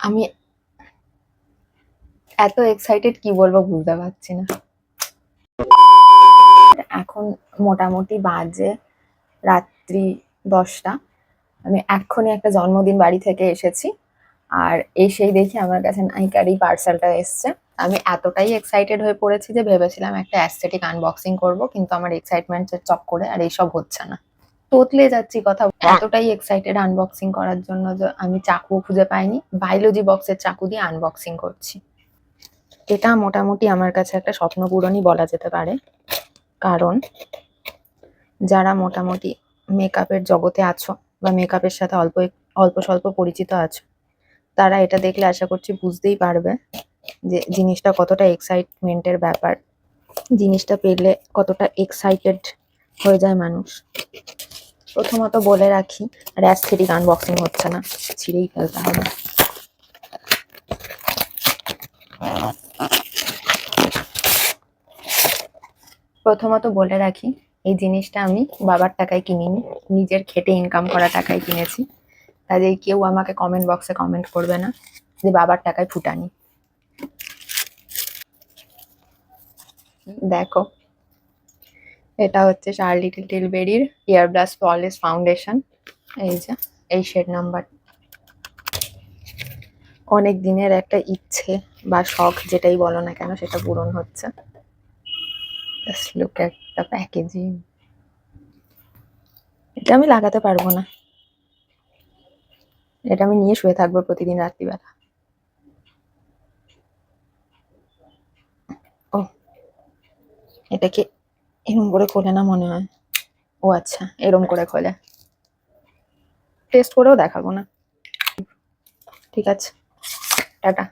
আমি এত এক্সাইটেড কি বলবো বুঝতে পারছি না। এখন মোটামুটি বাজে রাত্রি 10টা। আমি এক্ষুনি একটা জন্মদিন বাড়ি থেকে এসেছি, আর এসেই দেখি আমার কাছে নাইকার এই পার্সেলটা এসছে। আমি এতটাই এক্সাইটেড হয়ে পড়েছি যে ভেবেছিলাম একটা অ্যাস্থেটিক আনবক্সিং করব, কিন্তু আমার এক্সাইটমেন্টের চক্করে আর এইসব হচ্ছে না। তোতলে যাচ্ছি কথা, এতটাই এক্সাইটেড আনবক্সিং করার জন্য যে আমি চাকু খুঁজে পাইনি, বায়োলজি বক্সের চাকু দিয়ে আনবক্সিং করছি। এটা মোটামুটি আমার কাছে একটা স্বপ্ন পূরণই বলা যেতে পারে, কারণ যারা মোটামুটি মেকআপের জগতে আছো বা মেকআপের সাথে অল্প অল্প স্বল্প পরিচিত আছো, তারা এটা দেখলে আশা করছি বুঝতেই পারবে যে জিনিসটা কতটা এক্সাইটমেন্টের ব্যাপার, জিনিসটা পেলে কতটা এক্সাইটেড হয়ে যায় মানুষ। প্রথমত বলে রাখি, আর অ্যাস্থেটিক আনবক্সিং হচ্ছে না, ছিঁড়েই ফেলতে হবে। প্রথমত বলে রাখি, এই জিনিসটা আমি বাবার টাকায় কিনিনি, নিজের খেটে ইনকাম করা টাকায় কিনেছি। কাজেই কেউ আমাকে কমেন্ট বক্সে কমেন্ট করবে না যে বাবার টাকায় ফুটানি। দেখো, এটা হচ্ছে শার্লিট টিলবেরির এয়ার ব্লাস্ট ফ্ললেস ফাউন্ডেশন। এই যে এই শেড নাম্বার। অনেক দিনের একটা ইচ্ছে বা শখ, যেটাই বলো না কেন, সেটা পূরণ হচ্ছে। Just look at the packaging. এটা আমি লাগাতে পারবো না, এটা আমি নিয়ে শুয়ে থাকবো প্রতিদিন রাত্রিবেলা। ও, এটাকে এরম করে খোলে না মনে হয়। ও আচ্ছা, এরম করে খোলে। টেস্ট করেও দেখাবো না, ঠিক আছে, টাটা।